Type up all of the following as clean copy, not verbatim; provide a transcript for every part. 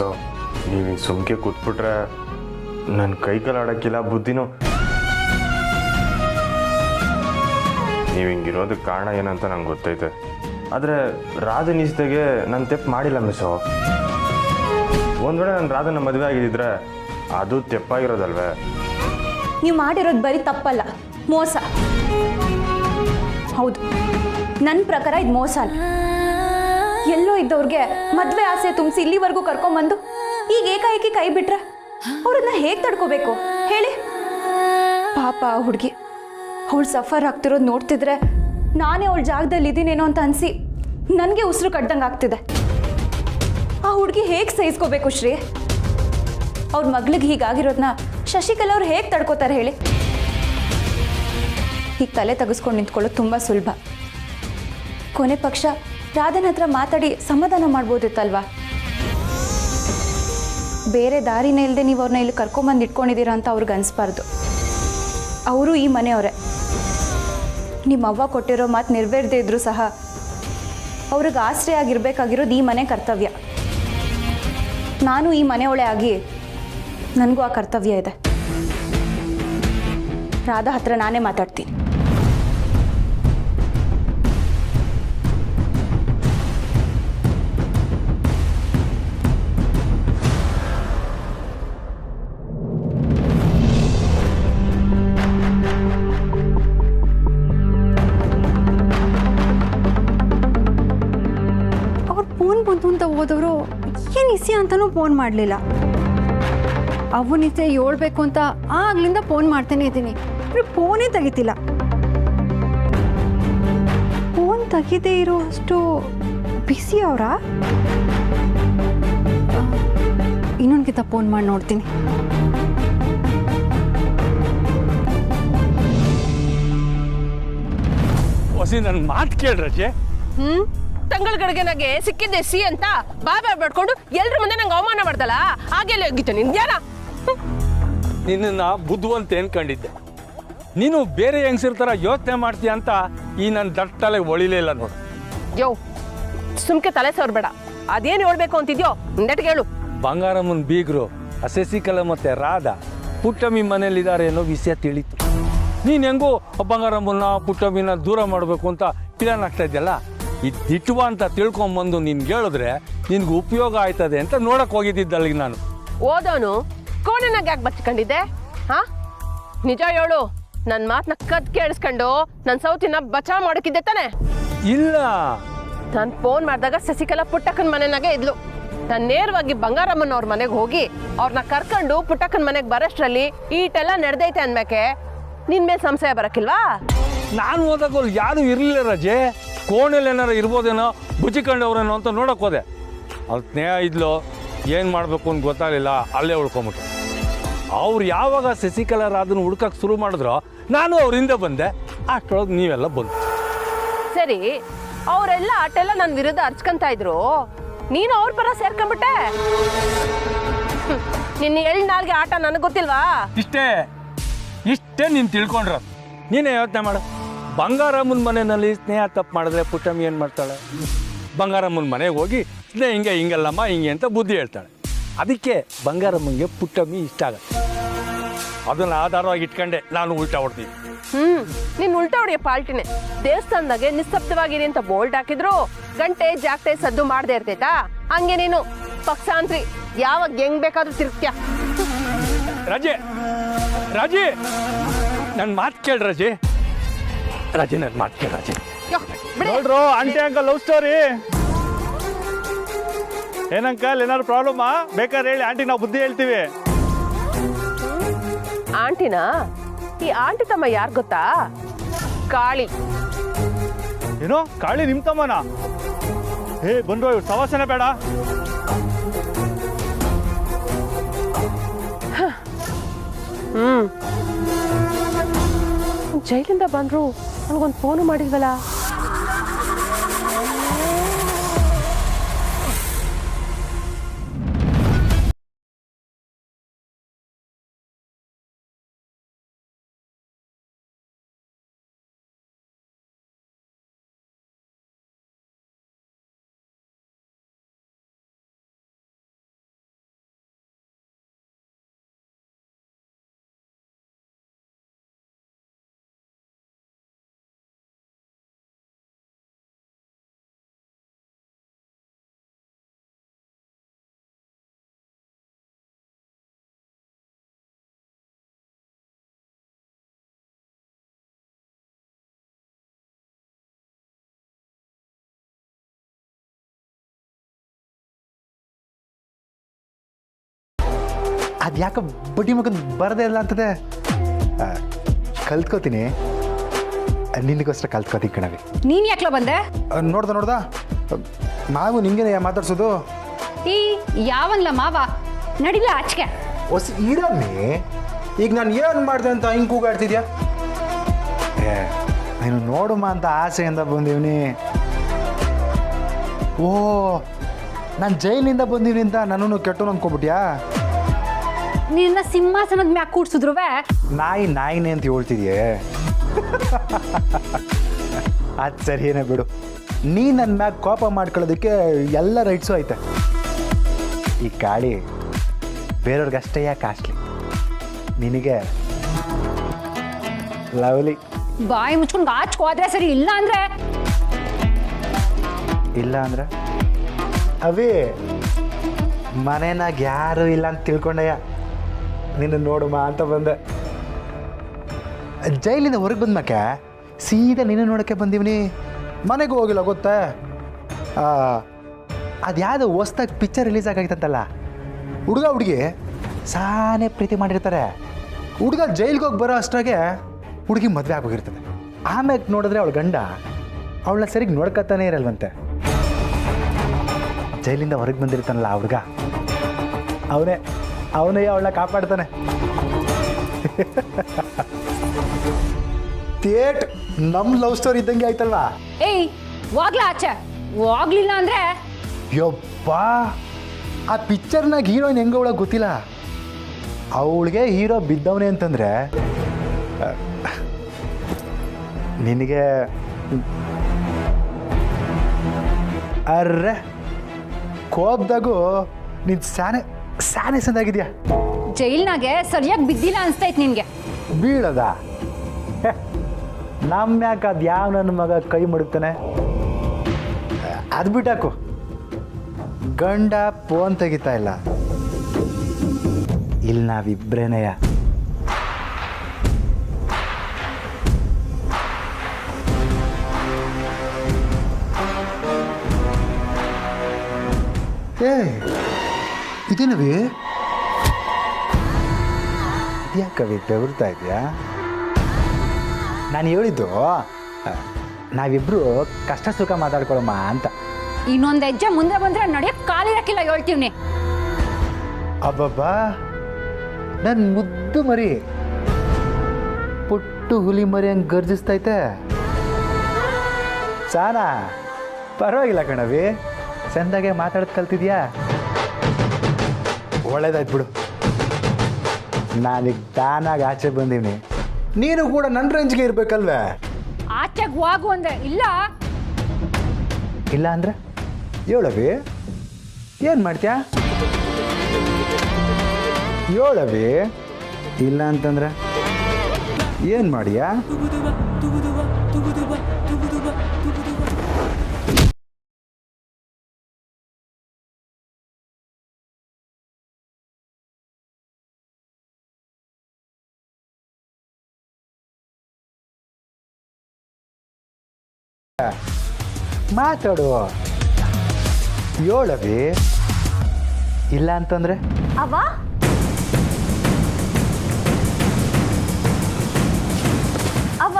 Miss ನೀವು ಸುಮ್ಕೆ ಕೂತ್ಬಿಟ್ರೆ ನನ್ನ ಕೈಕಾಲು ಆಡೋಕ್ಕಿಲ್ಲ, ಬುದ್ಧಿನೂ. ನೀವು ಹಿಂಗಿರೋದಕ್ಕೆ ಕಾರಣ ಏನಂತ ನಂಗೆ ಗೊತ್ತೈತೆ. ಆದರೆ ರಾಧನ್ ಇಸ್ದಾಗೆ ನಾನು ತೆಪ್ಪು ಮಾಡಿಲ್ಲ ಮಿಸ್ಸು. ಒಂದು ವೇಳೆ ನಾನು ರಾಧನ ಮದುವೆ ಆಗಿದ್ದಿದ್ರೆ ಅದು ತೆಪ್ಪಾಗಿರೋದಲ್ವೇ? ನೀವು ಮಾಡಿರೋದು ಬರೀ ತಪ್ಪಲ್ಲ, ಮೋಸ. ಹೌದು, ನನ್ನ ಪ್ರಕಾರ ಇದು ಮೋಸನೇ. ಎಲ್ಲೋ ಇದ್ದವ್ರಿಗೆ ಮದುವೆ ಆಸೆ ತುಂಬಿಸಿ ಇಲ್ಲಿವರೆಗೂ ಕರ್ಕೊಂಬಂದು ಈಗ ಏಕಾಏಕಿ ಕೈ ಬಿಟ್ರೆ ಅವ್ರನ್ನ ಹೇಗೆ ತಡ್ಕೋಬೇಕು ಹೇಳಿ? ಪಾಪ ಆ ಹುಡುಗಿ, ಅವಳು ಸಫರ್ ಆಗ್ತಿರೋದು ನೋಡ್ತಿದ್ರೆ ನಾನೇ ಅವಳ ಜಾಗದಲ್ಲಿ ಇದ್ದೀನೇನೋ ಅಂತ ಅನಿಸಿ ನನಗೆ ಉಸಿರು ಕಡ್ದಂಗೆ ಆಗ್ತಿದೆ. ಆ ಹುಡುಗಿ ಹೇಗೆ ಸಹಿಸ್ಕೋಬೇಕು ಶ್ರೀ? ಅವ್ರ ಮಗಳಿಗೆ ಹೀಗಾಗಿರೋದನ್ನ ಶಶಿಕಲಾ ಅವ್ರು ಹೇಗೆ ತಡ್ಕೋತಾರೆ ಹೇಳಿ? ಈಗ ತಲೆ ತೆಗೆಸ್ಕೊಂಡು ನಿಂತ್ಕೊಳ್ಳೋದು ತುಂಬ ಸುಲಭ. ಕೊನೆ ಪಕ್ಷ ರಾಧನ್ ಹತ್ರ ಮಾತಾಡಿ ಸಮಾಧಾನ ಮಾಡ್ಬೋದಿತ್ತಲ್ವಾ? ಬೇರೆ ದಾರಿನೇ ಇಲ್ಲದೆ ನೀವು ಅವ್ರನ್ನ ಇಲ್ಲಿ ಕರ್ಕೊಂಬಂದು ಇಟ್ಕೊಂಡಿದ್ದೀರಾ ಅಂತ ಅವ್ರಿಗೆ ಅನಿಸ್ಬಾರ್ದು. ಅವರು ಈ ಮನೆಯವರೇ. ನಿಮ್ಮ ಅವ್ವ ಕೊಟ್ಟಿರೋ ಮಾತು ನೆರವೇರದೇ ಇದ್ರೂ ಸಹ ಅವ್ರಿಗೆ ಆಶ್ರಯ ಆಗಿರ್ಬೇಕಾಗಿರೋದು ಈ ಮನೆ ಕರ್ತವ್ಯ. ನಾನು ಈ ಮನೆಯೊಳೆ ಆಗಿ ನನಗೂ ಆ ಕರ್ತವ್ಯ ಇದೆ. ರಾಧಾ ಹತ್ರ ನಾನೇ ಮಾತಾಡ್ತೀನಿ. ಫೋನ್ ಬಂತು ಅಂತ ಹೋದವರು ಏನು ಇಸಿ ಅಂತಲೂ ಫೋನ್ ಮಾಡಲಿಲ್ಲ. ಅವನಿಸೆ ಹೇಳ್ಬೇಕು ಅಂತ ಆಗ್ಲಿಂದ ಫೋನ್ ಮಾಡ್ತಾನೆ ಇದ್ದೀನಿ, ಫೋನೇ ತೆಗಿತಿಲ್ಲ. ಫೋನ್ ತೆಗಿದೇ ಇರೋ ಅಷ್ಟು ಬಿಸಿ ಅವರ. ಇನ್ನೊಂದ್ಕಿಂತ ಫೋನ್ ಮಾಡಿ ನೋಡ್ತೀನಿ. ಹೊಸಿ ನನ್ನ ಮಾತು ಕೇಳ್ರಜೆ. ತಂಗಳ ಗಡಿಗೆನಾಗೆ ಸಿಕ್ಕಿದ್ದೆ ಸಿ ಅಂತ ಬಾಬಾ ಬಡ್ಕೊಂಡು ಎಲ್ರ ಮುಂದೆ ನಂಗೆ ಅವಮಾನ ಮಾಡ್ದಲ್ಲ, ಹಾಗೆಲ್ಲ ಹೋಗಿತ್ತು ನಿನ್ ಜ್ಞಾನ. ನಿನ್ನ ಬುದ್ಧಿವಂತ ಅನ್ಕೊಂಡಿದ್ದೆ. ನೀನು ಬೇರೆ ಹೆಂಗಸಿರ್ತಾರ ಯೋಚನೆ ಮಾಡ್ತೀಯ ಅಂತ ಈ ನನ್ನ ದಟ್ಟಲೆ ಒಳಿಲೇ ಇಲ್ಲ ನೋಡು. ಯೋ ಸುಮ್ಕೆ ತಲೆ ಸವರ್ಬೇಡ. ಅದೇನು ಹೇಳ್ಬೇಕು ಅಂತಿದ್ಯೋ ನೆಟ್ಗೆ ಹೇಳು. ಬಂಗಾರಮ್ಮನ ಬೀಗರು ಶಶಿಕಲಾ ಮತ್ತೆ ರಾಧಾ ಪುಟ್ಟಮ್ಮಿ ಮನೇಲಿದ್ದಾರೆ ಅನ್ನೋ ವಿಷಯ ತಿಳಿತು. ನೀನು ಹೆಂಗೋ ಬಂಗಾರಮ್ಮನ ಪುಟ್ಟಮ್ಮಿನ ದೂರ ಮಾಡಬೇಕು ಅಂತ ಪ್ಲಾನ್ ಆಗ್ತಾ ಇದೆಯಲ್ಲ, ಇದು ದಿಟ್ಟುವ ಅಂತ ತಿಳ್ಕೊಂಬಂದು ನಿನ್ಗೆ ಹೇಳಿದ್ರೆ ನಿನ್ಗೆ ಉಪಯೋಗ ಆಯ್ತದೆ ಅಂತ ನೋಡಕ್ ಹೋಗಿದ್ದಿದ್ದಲ್ಲಿಗೆ ನಾನು. ಓದೋನು ಕೋಣೆನಾಗ ಯಾಕೆ ಬಚ್ಕೊಂಡಿದ್ದೆ? ಹಾ ನಿಜ ಹೇಳು. ನನ್ನ ಮಾತನ್ನ ಕದ್ ಕೇಳಿಸ್ಕೊಂಡು ನನ್ನ ಸೌತಿನ ಬಚಾವ್ ಮಾಡಕ್ಕಿದ್ದೆ ತಾನೆ? ಇಲ್ಲ, ನಾನು ಫೋನ್ ಮಾಡಿದಾಗ ಶಶಿಕಲಾ ಪುಟ್ಟಕ್ಕನ ಮನೆನಾಗೆ ಇದ್ಲು. ನಾನು ನೇರವಾಗಿ ಬಂಗಾರಮ್ಮನ ಅವ್ರ ಮನೆಗೆ ಹೋಗಿ ಅವ್ರನ್ನ ಕರ್ಕೊಂಡು ಪುಟ್ಟಕ್ಕನ ಮನೆಗೆ ಬರೋಷ್ಟ್ರಲ್ಲಿ ಈಟೆಲ್ಲ ನಡೆದೈತೆ ಅನ್ಬೇಕೆ ನಿನ್ ಮೇಲೆ ಸಂಶಯ ಬರಕ್ಕಿಲ್ವಾ? ನಾನು ಹೋದಾಗ ಯಾರು ಇರಲಿಲ್ಲ ರಜೆ. ಕೋಣೆಲ್ಲಿ ಏನಾರು ಇರ್ಬೋದೇನೋ, ಬುಚ್ಚಿಕೊಂಡವ್ರೇನೋ ಅಂತ ನೋಡಕ್ ಹೋದೆ. ಅವ್ರು ಸ್ನೇಹ ಇದ್ಲು, ಏನು ಮಾಡಬೇಕು ಅಂತ ಗೊತ್ತಾಗಲಿಲ್ಲ, ಅಲ್ಲೇ ಉಳ್ಕೊಂಬಿಟ್ಟೆ. ಅವ್ರು ಯಾವಾಗ ಶಶಿಕಲಾ ರಾಧನ ಹುಡ್ಕಕ್ಕೆ ಶುರು ಮಾಡಿದ್ರೋ ನಾನು ಅವ್ರಿಂದ ಬಂದೆ. ಅಷ್ಟೊಳಗೆ ನೀವೆಲ್ಲ ಬಂದು. ಸರಿ, ಅವರೆಲ್ಲ ಆಟೆಲ್ಲ ನನ್ನ ವಿರುದ್ಧ ಅರ್ಚ್ಕೊಂತ ಇದ್ರು, ನೀನು ಅವ್ರ ಪರ ಸೇರ್ಕೊಂಡ್ಬಿಟ್ಟೆ. ನಿನ್ನ ಎಳ್ ನಾಲ್ಗೆ ಆಟ ನನಗೆ ಗೊತ್ತಿಲ್ವಾ? ಇಷ್ಟೇ ನೀನು ತಿಳ್ಕೊಂಡ್ರ. ನೀನೇ ಯೋಚನೆ ಮಾಡು. ಬಂಗಾರಮ್ಮನ ಮನೆಯಲ್ಲಿ ಸ್ನೇಹ ತಪ್ಪು ಮಾಡಿದ್ರೆ ಪುಟ್ಟಮ್ಮಿ ಏನು ಮಾಡ್ತಾಳೆ? ಬಂಗಾರಮ್ಮನ ಮನೆಗೆ ಹೋಗಿ ಸ್ನೇಹ ಹಿಂಗಲ್ಲಮ್ಮ ಹಿಂಗೆ ಅಂತ ಬುದ್ಧಿ ಹೇಳ್ತಾಳೆ. ಅದಕ್ಕೆ ಬಂಗಾರಮ್ಮನಿಗೆ ಪುಟ್ಟಮ್ಮಿ ಇಷ್ಟ ಆಗತ್ತೆ. ಅದನ್ನು ಆಧಾರವಾಗಿ ಇಟ್ಕೊಂಡೆ ನಾನು ಉಲ್ಟಾ ಹೊಡ್ತೀನಿ. ನೀನು ಉಲ್ಟಾ ಹೊಡಿಯೋ ಪಾಲ್ಟಿನೇ. ದೇವಸ್ಥಾನದಾಗೆ ನಿಸ್ತಬ್ದವಾಗಿರಿ ಅಂತ ಬೋಲ್ಡ್ ಹಾಕಿದ್ರು ಗಂಟೆ ಜಾಗಟೆ ಸದ್ದು ಮಾಡದೇ ಇರ್ತೈತಾ? ಹಂಗೆ ನೀನು ಪಕ್ಷಾಂತ್ರಿ, ಯಾವಾಗ ಹೆಂಗ್ ಬೇಕಾದ್ರೂ ತಿರುಗ್ತ್ಯಾ. ರಾಜಿ ನನ್ನ ಮಾತು ಕೇಳಿ ರಾಜಿ. ನನ್ನ ಮಾತು ಕೇಳಿ ರಾಜಿ. ನೋಡ್ರು ಆಂಟಿ ಅಂಕಲ್ ಲವ್ ಸ್ಟೋರಿ. ಏನಂಕಲ್ ಏನಾದ್ರು ಪ್ರಾಬ್ಲಮಾ? ಬೇಕಾದ್ರೆ ಹೇಳಿ ಆಂಟಿ, ನಾವು ಬುದ್ಧಿ ಹೇಳ್ತೀವಿ. ಆಂಟಿನಾ? ಈ ಆಂಟಿ ತಮ್ಮ ಯಾರು ಗೊತ್ತಾ? ಕಾಳಿ. ಏನೋ ಕಾಳಿ ನಿಮ್ ತಮ್ಮನ? ಬಂದ್ರು ಇವ್ರು ಸವಾಸನೆ ಬೇಡ. ಜೈಲಿಂದ ಬಂದ್ರು ನನಗೊಂದು ಫೋನು ಮಾಡಿದ್ವಲ್ಲ. ಅದು ಯಾಕೆ ಬಡ್ಡಿ ಮಗನ ಬರದೇ ಇಲ್ಲ ಅಂತದೆ. ಕಲ್ತ್ಕೋತೀನಿ, ನಿನಗೋಸ್ಕರ ಕಲ್ತ್ಕೋತೀನಿ ಕಣವಿ. ನೀನು ಯಾಕ್ಲ ಬಂದೆ? ನೋಡ್ದ ನಾವು ನಿಂಗೇನೆ ಮಾತಾಡ್ಸೋದು. ಈ ಯಾವನ್ಲ ಮಾವ ನಡಿಲ್ಲ ಆಚೆಗೆ. ಹೊಸ ಇರಮ್ಮಿ, ಈಗ ನಾನು ಏನು ಮಾಡಿದೆ ಅಂತ ಹಿಂಗೆ ಕೂಗಾಡ್ತಿದ್ಯಾ? ನೀನು ನೋಡುಮ ಅಂತ ಆಸೆಯಿಂದ ಬಂದೀವ್ನಿ. ಓ, ನಾನು ಜೈಲಿನಿಂದ ಬಂದೀನಿ ಅಂತ ನನ್ನನ್ನು ಕೆಟ್ಟು ಅಂದ್ಕೊಬಿಟ್ಯಾ? ನಿನ್ನ ಸಿಂಹಾಸನದ ಮ್ಯಾಕ್ ಕೂಡ್ಸಿದ್ರುವೆ ನಾಯಿನೇ ಅಂತ ಹೇಳ್ತಿದ್ಯೆ. ಅದು ಸರಿಯೇನೆ ಬಿಡು. ನೀ ನನ್ನ ಮ್ಯಾಗ ಕೋಪ ಮಾಡ್ಕೊಳ್ಳೋದಕ್ಕೆ ಎಲ್ಲ ರೈಟ್ಸು ಐತೆ. ಈ ಗಾಡಿ ಬೇರೆಯವ್ರಿಗಷ್ಟೇ ಕಾಸ್ಟ್ಲಿ, ನಿನಗೆ ಲವ್ಲಿ. ಬಾಯಿ ಮುಚ್ಕೊಂಡು ಆಚ್ಕೋ ಹೋದ್ರೆ ಸರಿ, ಇಲ್ಲ ಅಂದ್ರೆ ಅವೇ ಮನೆನಾಗ ಯಾರು ಇಲ್ಲ ಅಂತ ತಿಳ್ಕೊಂಡಯ್ಯ, ನಿನ್ನ ನೋಡುಮ ಅಂತ ಬಂದೆ. ಜೈಲಿಂದ ಹೊರಗೆ ಬಂದ್ಮ್ಯಾಕೆ ಸೀದಾ ನಿನ್ನ ನೋಡೋಕ್ಕೆ ಬಂದೀವ್ನಿ. ಮನೆಗೂ ಹೋಗಿಲ್ಲ ಗೊತ್ತಾ? ಅದು ಯಾವುದು ಹೊಸ್ದಾಗಿ ಪಿಕ್ಚರ್ ರಿಲೀಸ್ ಆಗೈತಂತಲ್ಲ, ಹುಡುಗ ಹುಡುಗಿ ಸಾನೇ ಪ್ರೀತಿ ಮಾಡಿರ್ತಾರೆ. ಹುಡುಗ ಜೈಲಿಗೆ ಹೋಗಿ ಬರೋ ಅಷ್ಟಾಗೆ ಹುಡುಗಿ ಮದುವೆ ಆಗೋಗಿರ್ತದೆ. ಆಮ್ಯಾಗ ನೋಡಿದ್ರೆ ಅವಳ ಗಂಡ ಅವಳನ್ನ ಸರಿಗೆ ನೋಡ್ಕೊತಾನೆ ಇರಲ್ವಂತೆ. ಜೈಲಿಂದ ಹೊರಗೆ ಬಂದಿರ್ತಾನಲ್ಲ ಆ ಹುಡುಗ, ಅವನೇ ಅವಳನ್ನ ಕಾಪಾಡ್ತಾನೆ. ಥಿಯೇಟ್ ನಮ್ಮ ಲವ್ ಸ್ಟೋರಿ ಇದ್ದಂಗೆ ಆಯ್ತಲ್ವಾ? ಏಯ್ ಹೋಗ್ಲಾ ಆಚೆ, ಹೋಗ್ಲಿಲ್ಲ ಅಂದ್ರೆ ಯಪ್ಪ, ಆ ಪಿಕ್ಚರ್ನಾಗ ಹೀರೋಯಿನ್ ಹೆಂಗ ಅವಳಗೆ ಗೊತ್ತಿಲ್ಲ. ಅವಳಿಗೆ ಹೀರೋ ಬಿದ್ದವನೇ ಅಂತಂದ್ರೆ ನಿನಗೆ ಅರ್ರೆ ಕೋಪದಾಗೂ ನೀನು ಸಾನೆ ಸಂದಾಗಿದ್ಯಾ. ಜೈಲ್ನಾಗೆ ಸರಿಯಾಗಿ ಬಿದ್ದಿಲ್ಲ ಅನ್ಸ್ತೈತ್ ನಿನ್ಗೆ. ಬೀಳದ ನಮ್ಮ ಯಾಕೆ ಅದು ಯಾವ ನನ್ನ ಮಗ ಕೈ ಮಡುಕ್ತಾನೆ? ಅದು ಬಿಟ್ಟಾಕು. ಗಂಡ ಫೋನ್ ತೆಗಿತಾ ಇಲ್ಲ, ಇಲ್ಲಿ ನಾವಿಬ್ರೇನೆಯ. ಏ ಇದೇನವಿ? ಇದ್ಯಾಕವಿ ಬೆವರ್ತಾ ಇದೆಯಾ? ನಾನು ಹೇಳಿದ್ದು ನಾವಿಬ್ರು ಕಷ್ಟ ಸುಖ ಮಾತಾಡ್ಕೊಳಮ್ಮ ಅಂತ. ಇನ್ನೊಂದು ಹೆಜ್ಜೆ ಮುಂದೆ ಬಂದ್ರೆ ನಡೆಯಕ್ಕೆ ಕಾಲಿರಕ್ಕಿಲ್ಲ ಹೇಳ್ತೀವ್ನಿ. ಅಬ್ಬಬ್ಬಾ, ನನ್ನ ಮುದ್ದು ಮರಿ ಪುಟ್ಟು ಹುಲಿ ಮರಿ ಹಂಗೆ ಗರ್ಜಿಸ್ತೈತೆ. ಸಾನಾ ಪರವಾಗಿಲ್ಲ ಕಣವಿ, ಚಂದಾಗೆ ಮಾತಾಡೋದು ಕಲ್ತಿದ್ಯಾ? ಒಳ್ಳೇದಾಯ್ತು ಬಿಡು. ನಾನೀಗ ತಾನಾಗಿ ಆಚೆ ಬಂದೀನಿ, ನೀನು ಕೂಡ ನನ್ನ ರೇಂಜ್ಗೆ ಇರ್ಬೇಕಲ್ವೇ? ಆಚೆಗೆ ಹೋಗು ಅಂದ್ರೆ ಇಲ್ಲ. ಇಲ್ಲ ಅಂದ್ರೆ ಹೇಳವಿ, ಏನು ಮಾಡ್ತೀಯಾ? ಹೇಳವಿ, ಇಲ್ಲ ಅಂತಂದ್ರೆ ಏನು ಮಾಡಿಯಾ? ಮಾತಾಡು, ಹೇಳವಿ, ಇಲ್ಲ ಅಂತಂದ್ರೆ ಅವ್ವ ಅವ್ವ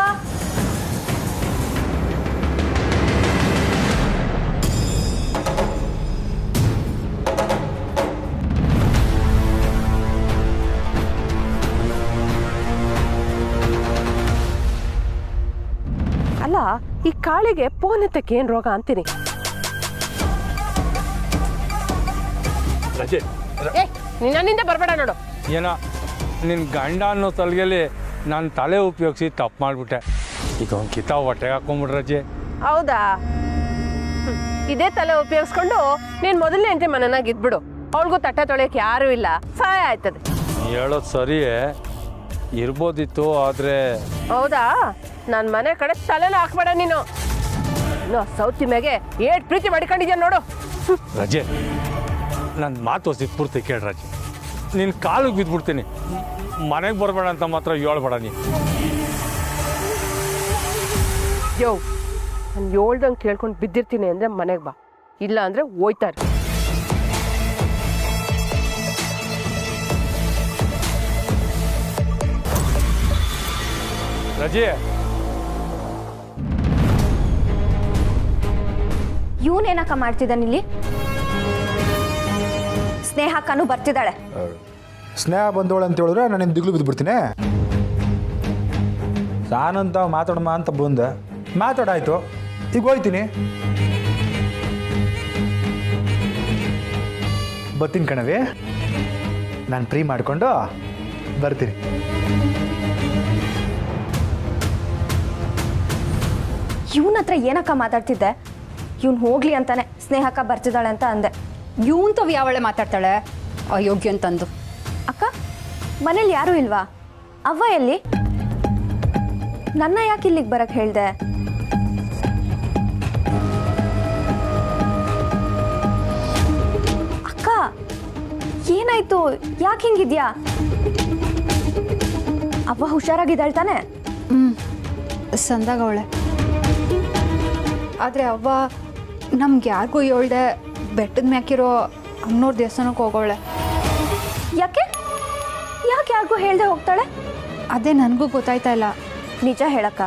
ಅಲ್ಲ, ಈ ಕಾಳಿಗೆ ಫೋನ್ ಎತ್ತಕ್ಕೆ ಏನ್ ರೋಗ ಅಂತೀನಿ. ರಜೆ ನನ್ನಿಂದ ಬರ್ಬೇಡ ನೋಡು. ಏನೋ ನಿನ್ನ ಗಂಡ ಅನ್ನೋ ತಲೆಗೆಲ್ಲಿ ನಾನು ತಲೆ ಉಪಯೋಗಿಸಿ ತಪ್ಪು ಮಾಡಿಬಿಟ್ಟೆ. ಈಗ ಒಂದು ಕಿತ ಹೊಟ್ಟೆಗೆ ಹಾಕೊಂಬಿಡ್ರೆ ರಜೆ. ಹೌದಾ? ಇದೇ ತಲೆ ಉಪಯೋಗಿಸ್ಕೊಂಡು ನೀನ್ ಮೊದಲನೇ ಹೆಂಡತಿ ಮನೆನಾಗ ಇದ್ಬಿಡು. ಅವಳಿಗೂ ತಟ್ಟೆ ತೊಳೆಯಕ್ಕೆ ಯಾರು ಇಲ್ಲ, ಸಹಾಯ ಆಯ್ತದೆ. ಹೇಳೋದು ಸರಿಯೇ ಇರ್ಬೋದಿತ್ತು, ಆದರೆ ಹೌದಾ? ನನ್ನ ಮನೆ ಕಡೆ ತಲೆನ ಹಾಕ್ಬೇಡ ನೀನು. ಸೌತಿ ಮ್ಯಾಗೆ ಏಟ್ ಪ್ರೀತಿ ಮಾಡ್ಕೊಂಡಿದ್ಯಾ ನೋಡು. ರಜೆ, ನನ್ನ ಮಾತು ಹೊಸಿ ಪೂರ್ತಿ ಕೇಳಿ ರಜೆ. ನಿನ್ನ ಕಾಲಿಗೆ ಬಿದ್ದುಬಿಡ್ತೀನಿ. ಮನೆಗೆ ಬರಬೇಡ ಅಂತ ಮಾತ್ರ ಹೇಳ್ಬೇಡ ನೀ. ಯೋ, ನಾನು ಹೇಳ್ದಂಗೆ ಕೇಳ್ಕೊಂಡು ಬಿದ್ದಿರ್ತೀನಿ ಅಂದರೆ ಮನೆಗೆ ಬಾ, ಇಲ್ಲ ಅಂದರೆ ಹೋಯ್ತಾರೆ. ಅಜ್ಜಿ ಇವನೇನಕ್ಕ ಮಾಡ್ತಿದ್ದಾನಿಲ್ಲಿ? ಸ್ನೇಹಕ್ಕನು ಬರ್ತಿದ್ದಾಳೆ. ಸ್ನೇಹ ಬಂದವಳು ಅಂತ ಹೇಳಿದ್ರೆ ನಾನು ದಿಗ್ಲು ಬಿದ್ದುಬಿಡ್ತೀನಿ. ಸಾನಂತ ಮಾತಾಡಮ್ಮ ಅಂತ ಬಂದೆ, ಮಾತಾಡಾಯ್ತು, ಈಗ ಹೋಯ್ತೀನಿ. ಬರ್ತೀನಿ ಕಣವಿ, ನಾನು ಫ್ರೀ ಮಾಡಿಕೊಂಡು ಬರ್ತೀನಿ. ಇವನ ಹತ್ರ ಏನಕ್ಕ ಮಾತಾಡ್ತಿದ್ದೆ? ಇವನು ಹೋಗ್ಲಿ ಅಂತಾನೆ ಸ್ನೇಹಕ್ಕ ಬರ್ತಿದ್ದಾಳೆ ಅಂತ ಅಂದೆ. ಇವಂತವ್ ಯಾವಳೆ ಮಾತಾಡ್ತಾಳೆ ಅಯೋಗ್ಯ ಅಂತಂದು. ಅಕ್ಕ, ಮನೇಲಿ ಯಾರೂ ಇಲ್ವಾ? ಅವ್ವ ಎಲ್ಲಿ? ನನ್ನ ಯಾಕೆ ಇಲ್ಲಿಗೆ ಬರಕ್ಕೆ ಹೇಳ್ದೆ? ಅಕ್ಕ, ಏನಾಯ್ತು? ಯಾಕೆ ಹಿಂಗಿದ್ಯಾ? ಅವ್ವ ಹುಷಾರಾಗಿದ್ದಾಳೆ ತಾನೆ? ಸಂದಾಗ ಅವಳೆ. ಆದರೆ ಅವ್ವ ನಮ್ಗೆ ಯಾರಿಗೂ ಹೇಳ್ದೆ ಬೆಟ್ಟದ ಮ್ಯಾಕಿರೋ ಅಮ್ಮನವ್ರ ದೇವಸ್ಥಾನಕ್ಕೆ ಹೋಗೋಳೆ. ಯಾಕೆ ಯಾಕೆ ಯಾರಿಗೂ ಹೇಳ್ದೆ ಹೋಗ್ತಾಳೆ? ಅದೇ ನನಗೂ ಗೊತ್ತಾಯ್ತಾ ಇಲ್ಲ. ನಿಜ ಹೇಳಕ್ಕ,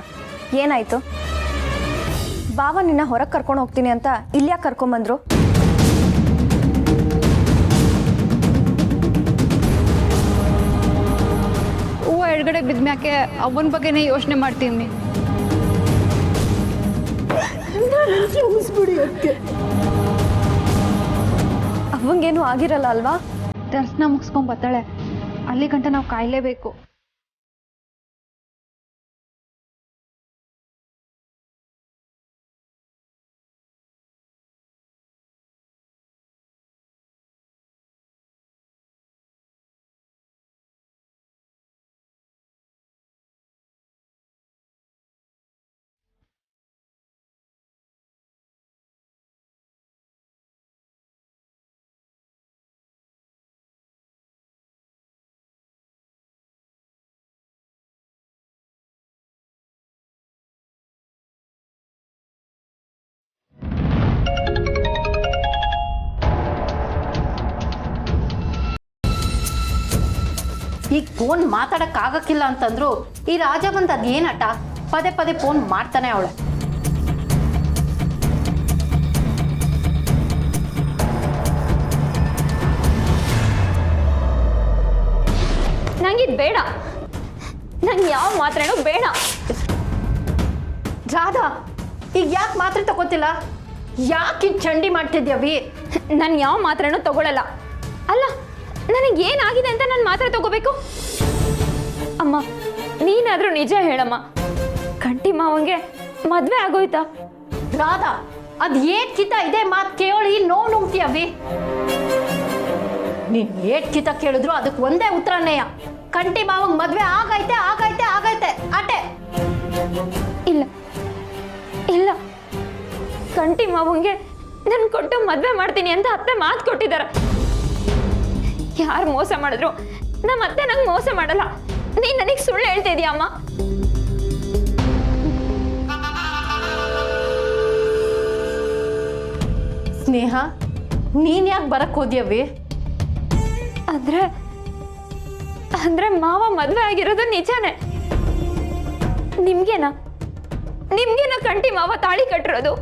ಏನಾಯ್ತು? ಬಾವ ನಿನ್ನ ಹೊರಗೆ ಕರ್ಕೊಂಡು ಹೋಗ್ತೀನಿ ಅಂತ ಇಲ್ಯಾಕೆ ಕರ್ಕೊಂಬಂದ್ರು? ಹೂವು ಎಡಗಡೆ ಬಿದ್ಮ್ಯಾಕೆ ಅವನ ಬಗ್ಗೆನೇ ಯೋಚನೆ ಮಾಡ್ತೀನಿ. ಅವಂಗೇನು ಆಗಿರಲ್ಲ ಅಲ್ವಾ? ದರ್ಶನ ಮುಗಿಸ್ಕೊಂಡ್ ಬರ್ತಾಳೆ, ಅಲ್ಲಿ ಗಂಟ ನಾವು ಕಾಯಲೇಬೇಕು. ಈಗ ಫೋನ್ ಮಾತಾಡೋಕ್ಕಾಗಕ್ಕಿಲ್ಲ ಅಂತಂದ್ರು ಈ ರಾಜ ಬಂದು ಅದೇನಟ ಪದೇ ಪದೇ ಫೋನ್ ಮಾಡ್ತಾನೆ ಅವಳೆ. ನಂಗಿದ್ ಬೇಡ, ನಂಗೆ ಯಾವ ಮಾತ್ರೇನೂ ಬೇಡ. ರಾಧಾ, ಈಗ ಯಾಕೆ ಮಾತ್ರೆ ತಗೋತಿಲ್ಲ? ಯಾಕೆ ಚಂಡಿ ಮಾಡ್ತಿದ್ಯವಿ? ನಾನು ಯಾವ ಮಾತ್ರೇನೂ ತಗೊಳ್ಳಲ್ಲ. ಅಲ್ಲ, ನನಗೆ ಏನಾಗಿದೆ ಅಂತ ನಾನು ಮಾತ್ರೆ ತಗೋಬೇಕು? ಅಮ್ಮ, ನೀನಾದ್ರೂ ನಿಜ ಹೇಳಮ್ಮ, ಕಂಟಿ ಮಾವಂಗೆ ಮದ್ವೆ ಆಗೋಯ್ತಾ? ರಾಧಾ, ಅದ್ ಏಟ್ಕಿತ ಇದೇ ಮಾತು ಕೇಳಿ ನೋವು ನುಂಗ್ತೀಯವಿ. ನೀನ್ ಏಟ್ಕಿತ ಕೇಳಿದ್ರು ಅದಕ್ಕೆ ಒಂದೇ ಉತ್ತರನೇಯ, ಕಂಟಿ ಮಾವಂಗ್ ಮದ್ವೆ ಆಗೈತೆ ಆಗೈತೆ ಆಗೈತೆ ಅಟೆ. ಇಲ್ಲ ಇಲ್ಲ, ಕಂಟಿ ಮಾವಂಗೆ ನನ್ ಕೊಟ್ಟು ಮದ್ವೆ ಮಾಡ್ತೀನಿ ಅಂತ ಅತ್ತೆ ಮಾತು ಕೊಟ್ಟಿದ್ದಾರೆ. ಯಾರು ಮೋಸ ಮಾಡಿದ್ರು ನಮ್ಮ ಅತ್ತೆ ನಂಗೆ ಮೋಸ ಮಾಡಲ್ಲ. ನೀನ್ ನನಗೆ ಸುಳ್ಳು ಹೇಳ್ತಾ ಇದೀಯ ಅಮ್ಮ. ಸ್ನೇಹ, ನೀನ್ ಯಾಕೆ ಬರಕ್ ಹೋದ್ಯವಿ? ಅಂದ್ರೆ ಮಾವ ಮದ್ವೆ ಆಗಿರೋದು ನಿಜಾನೇ. ನಿಮ್ಗೇನಾ ಕಂಟಿ ಮಾವ ತಾಳಿ ಕಟ್ಟಿರೋದು?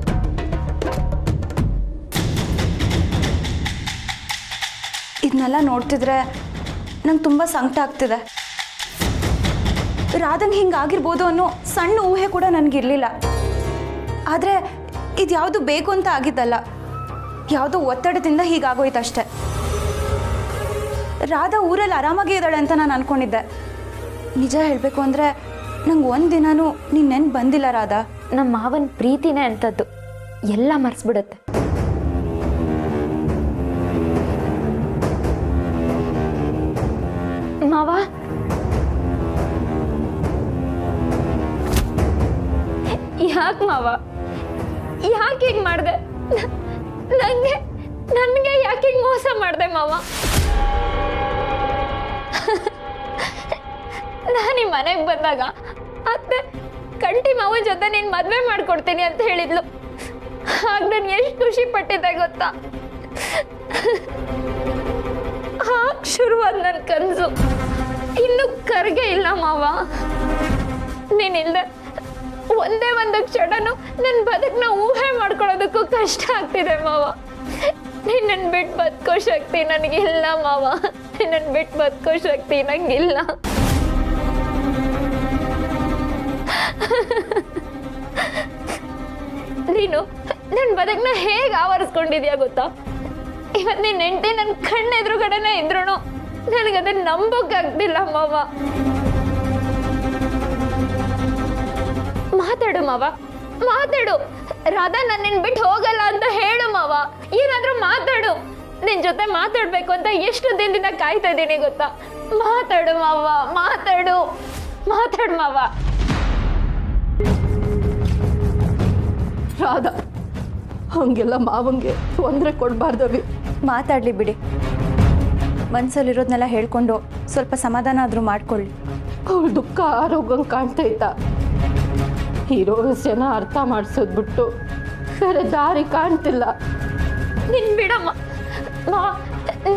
ಇದನ್ನೆಲ್ಲ ನೋಡ್ತಿದ್ರೆ ನಂಗೆ ತುಂಬ ಸಂಕಟ ಆಗ್ತಿದೆ. ರಾಧಂಗೆ ಹಿಂಗಾಗಿರ್ಬೋದು ಅನ್ನೋ ಸಣ್ಣ ಊಹೆ ಕೂಡ ನನಗಿರಲಿಲ್ಲ. ಆದರೆ ಇದು ಯಾವುದು ಬೇಕು ಅಂತ ಆಗಿದ್ದಲ್ಲ, ಯಾವುದೋ ಒತ್ತಡದಿಂದ ಹೀಗಾಗೋಯ್ತಷ್ಟೆ. ರಾಧಾ ಊರಲ್ಲಿ ಆರಾಮಾಗೇ ಇದ್ದಾಳೆ ಅಂತ ನಾನು ಅಂದ್ಕೊಂಡಿದ್ದೆ. ನಿಜ ಹೇಳಬೇಕು ಅಂದರೆ ನಂಗೆ ಒಂದಿನೂ ನೀನು ನೆನ್ಪು ಬಂದಿಲ್ಲ ರಾಧಾ. ನಮ್ಮ ಮಾವನ ಪ್ರೀತಿನೇ ಅಂಥದ್ದು, ಎಲ್ಲ ಮರೆಸ್ಬಿಡುತ್ತೆ. ಮಾವ, ಯಾಕೆ ಮಾವ, ಯಾಕೆ ಹೀಗೆ ಮಾಡಿದೆ? ನನಗೆ ಯಾಕೆ ಹೀಗೆ ಮೋಸ ಮಾಡಿದೆ ಮಾವ? ನಾನು ಈ ಮನೆಗೆ ಬಂದಾಗ ಅತ್ತೆ ಕಂಟಿ ಮಾವನ ಜೊತೆ ನೀನು ಮದುವೆ ಮಾಡ್ಕೊಡ್ತೀನಿ ಅಂತ ಹೇಳಿದ್ಲು. ಆಗ ನಾನು ಎಷ್ಟು ಖುಷಿ ಪಟ್ಟಿದ್ದೆ ಗೊತ್ತಾ? ಆಗ ಶುರುವಾದ ನನ್ನ ಕನಸು ಇನ್ನೂ ಕರ್ಗೆ ಇಲ್ಲ ಮಾವ. ನೀನಿಲ್ದೆ ಒಂದೇ ಒಂದು ಕ್ಷಣನು ನನ್ನ ಬದುಕನ್ನ ಊಹೆ ಮಾಡ್ಕೊಳ್ಳೋದಕ್ಕೂ ಕಷ್ಟ ಆಗ್ತಿದೆ ಮಾವ. ನಿನ್ನನ್ನು ಬಿಟ್ಟು ಬದುಕೋ ಶಕ್ತಿ ನನಗಿಲ್ಲ ಮಾವ. ನಿನ್ನನ್ನು ಬಿಟ್ಟು ಬದುಕೋ ಶಕ್ತಿ ನಂಗಿಲ್ಲ. ನೀನು ನನ್ನ ಬದುಕನ್ನ ಹೇಗೆ ಆವರಿಸ್ಕೊಂಡಿದ್ಯಾ ಗೊತ್ತಾ? ಇವತ್ತು ನಿನ್ನ ಹೆಂಡತಿ ನನ್ನ ಕಣ್ಣೆದುರುಗಡೆನೇ ಇದ್ರು ನನಗದನ್ನ ನಂಬೋಕ್ಕಾಗ್ತಿಲ್ಲ ಮಾವ. ಮಾತಾಡು ಮಾವ, ಮಾತಾಡು. ರಾಧಾ ನನ್ನನ್ನು ಬಿಟ್ಟು ಹೋಗಲ್ಲ ಅಂತ ಹೇಳು ಮಾವ. ಏನಾದ್ರೂ ಮಾತಾಡು. ನಿನ್ ಜೊತೆ ಮಾತಾಡ್ಬೇಕು ಅಂತ ಎಷ್ಟು ದಿನದಿಂದ ಕಾಯ್ತಾ ಇದ್ದೀನಿ ಗೊತ್ತಾ? ಮಾತಾಡು ಮಾವ, ಮಾತಾಡು, ಮಾತಾಡು ಮಾವ. ರಾಧಾ, ಹಂಗೆಲ್ಲ ಮಾವಂಗೆ ತೊಂದರೆ ಕೊಡಬಾರ್ದವಿ. ಮಾತಾಡ್ಲಿ ಬಿಡಿ. ಮನ್ಸಲ್ಲಿರೋದ್ನೆಲ್ಲ ಹೇಳ್ಕೊಂಡು ಸ್ವಲ್ಪ ಸಮಾಧಾನ ಆದ್ರೂ ಮಾಡ್ಕೊಳ್ಳಿ. ಅವಳ ದುಃಖ ಆರೋಗ್ಯಂಗೆ ಕಾಣ್ತಾ ಇತ್ತ. ಇರೋ ವಿಷಯನ ಅರ್ಥ ಮಾಡಿಸೋದು ಬಿಟ್ಟು ಬೇರೆ ದಾರಿ ಕಾಣ್ತಿಲ್ಲ. ನಿನ್ ಬಿಡಮ್ಮ ಮಾವ,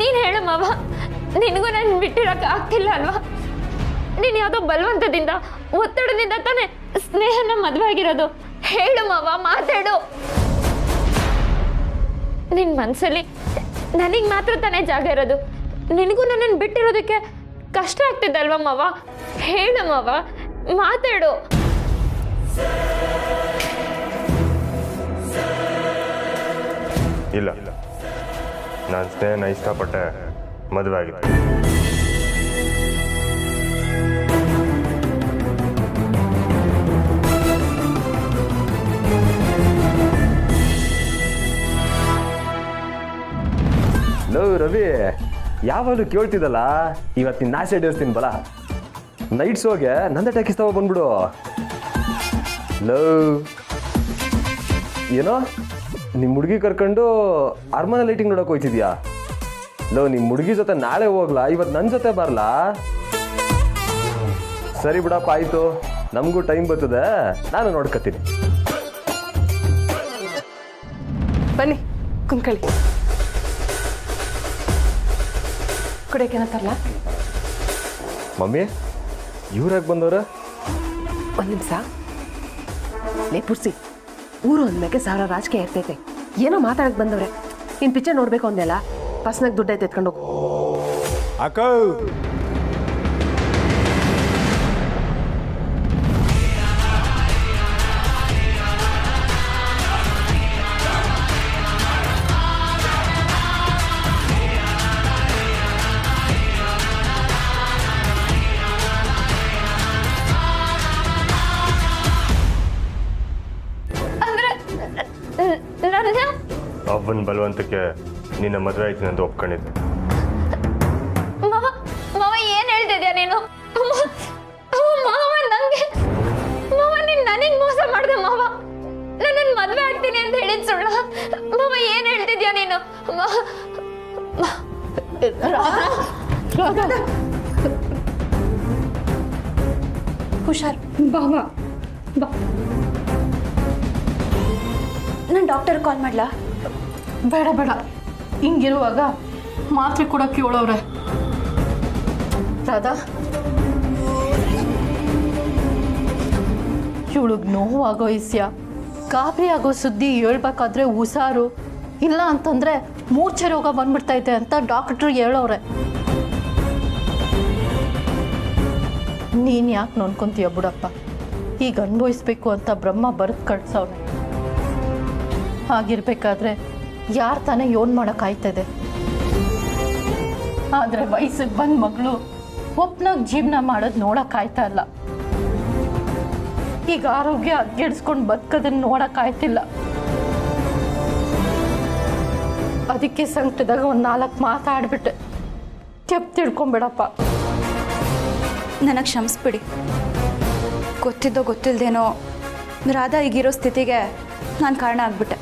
ನೀನ್ ಹೇಳು ಮಾವ. ನಿನಗೂ ನಾನು ಬಿಟ್ಟಿರಕ್ಕೆ ಆಗ್ತಿಲ್ಲ ಅಲ್ವಾ? ನೀನು ಯಾವುದೋ ಬಲವಂತದಿಂದ ಒತ್ತಡದಿಂದ ತಾನೇ ಸ್ನೇಹನ ಮದುವೆ ಆಗಿರೋದು. ಹೇಳು ಮಾವ, ಮಾತಾಡು. ನಿನ್ ಮನ್ಸಲ್ಲಿ ನನಗೆ ಮಾತ್ರ ತಾನೇ ಜಾಗ ಇರೋದು. ನಿನಗೂ ನನ್ನನ್ನು ಬಿಟ್ಟಿರೋದಕ್ಕೆ ಕಷ್ಟ ಆಗ್ತಿದ್ದಲ್ವಾ ಮಾವ? ಹೇಳು ಮಾವ, ಮಾತಾಡು. ಇಲ್ಲ, ನಾನು ಸ್ನೇಹನ ಇಷ್ಟಪಟ್ಟೆ ಮದುವೆ ಆಗಿದ್ದೆ. ಲೋ ರವಿ, ಯಾವಾಗಲೂ ಕೇಳ್ತಿದ್ದಲ್ಲ, ಇವತ್ತು ನಿನ್ನ ಆಸೆ ಡೇಸ್ತೀನಿ ಬಲ. ನೈಟ್ ಶೋಗೆ ನಂದ ಟ್ಯಾಕಿಸ್ತಾವ ಬಂದ್ಬಿಡು. ಲೋ ಏನೋ ನಿಮ್ಮ ಹುಡುಗಿ ಕರ್ಕೊಂಡು ಅರಮನೆ ಲೈಟಿಂಗ್ ನೋಡೋಕೆ ಹೋಯ್ತಿದ್ಯಾ? ಲೋ, ನಿಮ್ಮ ಹುಡುಗಿ ಜೊತೆ ನಾಳೆ ಹೋಗ್ಲಾ, ಇವತ್ತು ನನ್ನ ಜೊತೆ ಬರಲಾ? ಸರಿ ಬಿಡಪ್ಪ, ಆಯಿತು. ನಮಗೂ ಟೈಮ್ ಬರ್ತದೆ, ನಾನು ನೋಡ್ಕೊತೀನಿ. ಬನ್ನಿ ಕುಂತ್ಕೊಳ್ಳಿ. ಕುಡಿಯೋಕೇನ ತರಲ? ಮಮ್ಮಿ, ಇವ್ರಾಗ ಬಂದವ್ರ? ಒಂದು ನಿಮಿಷ. ಲೇ ಪುರ್ಸಿ, ಊರು ಅಂದ್ಮೇಲೆ ಸಾವಿರ ರಾಜಕೀಯ ಇರ್ತೈತೆ. ಏನೋ ಮಾತಾಡಕ್ಕೆ ಬಂದವ್ರೆ. ನೀನು ಪಿಕ್ಚರ್ ನೋಡಬೇಕು ಅಂದೆಲ್ಲ, ಪರ್ಸ್ನಾಗ ದುಡ್ಡು ಐತೆ ಎತ್ಕೊಂಡು ಹೋಗು. ಅಕ್ಕ, ಒಬ್ಬನ ಬಲವಂತಕ್ಕೆ ನಿನ್ನ ಮದುವೆ ಆಯ್ತು ಅಂತ ಒಪ್ಕೊಂಡಿದ್ದೆ. ಮಾವ, ಮಾವ ಏನ್ ಹೇಳ್ತಿದ್ಯಾ ನೀನು? ಮಾವ, ನಂಗೆ ಮಾವ, ನೀನ್ ನನಗ್ ಮೋಸ ಮಾಡ್ದೆ ಮಾವ. ನನ್ನ ಮದ್ವೆ ಆಗ್ತೀನಿ ಅಂತ ಹೇಳಿದ್ ಸುಳ್ಳ? ಮಾವ, ಏನ್ ಹೇಳ್ತಿದ್ಯಾ ನೀನು? ಹುಷಾರ್. ಬಾವ ಬಾ. ನಾನು ಡಾಕ್ಟರ್ ಕಾಲ್ ಮಾಡ್ಲಾ? ಬೇಡ ಬೇಡ, ಹಿಂಗಿರುವಾಗ ಮಾತ್ರೆ ಕೊಡೋಕೆ ಹೇಳೋರೆ. ರಾಧಾ, ಇವಳಿಗೆ ನೋವಾಗೋ ಇಸ್ಯ, ಗಾಬರಿ ಆಗೋ ಸುದ್ದಿ ಹೇಳ್ಬೇಕಾದ್ರೆ ಹುಷಾರು, ಇಲ್ಲ ಅಂತಂದ್ರೆ ಮೂರ್ಛೆ ರೋಗ ಬಂದ್ಬಿಡ್ತೈತೆ ಅಂತ ಡಾಕ್ಟ್ರು ಹೇಳೋರೆ. ನೀನು ಯಾಕೆ ನೋಡ್ಕೊಂತೀಯ ಬಿಡಪ್ಪ? ಈಗ ಅನುಭವಿಸ್ಬೇಕು ಅಂತ ಬ್ರಹ್ಮ ಬರೆದು ಕಳ್ಸವ್ರೆ. ಹಾಗಿರ್ಬೇಕಾದ್ರೆ ಯಾರು ತಾನೇ ಯೋನ್ ಮಾಡೋಕ್ಕಾಯ್ತದೆ? ಆದರೆ ವಯಸ್ಸಿಗೆ ಬಂದ ಮಗಳು ಒಪ್ನಾಗ ಜೀವನ ಮಾಡೋದು ನೋಡೋಕ್ಕಾಯ್ತಾ ಇಲ್ಲ. ಈಗ ಆರೋಗ್ಯ ಹದ್ಗೆಡ್ಸ್ಕೊಂಡು ಬದುಕೋದನ್ನ ನೋಡೋಕ್ಕಾಯ್ತಿಲ್ಲ. ಅದಕ್ಕೆ ಸಂಕಟದಾಗ ಒಂದು 4 ಮಾತಾಡ್ಬಿಟ್ಟೆ. ತೆಪ್ಪು ತಿಳ್ಕೊಂಬೇಡಪ್ಪ. ನನಗೆ ಕ್ಷಮಿಸ್ಬಿಡಿ. ಗೊತ್ತಿದ್ದೋ ಗೊತ್ತಿಲ್ದೇನೋ ರಾಧಾ ಈಗಿರೋ ಸ್ಥಿತಿಗೆ ನಾನು ಕಾರಣ ಆಗ್ಬಿಟ್ಟೆ.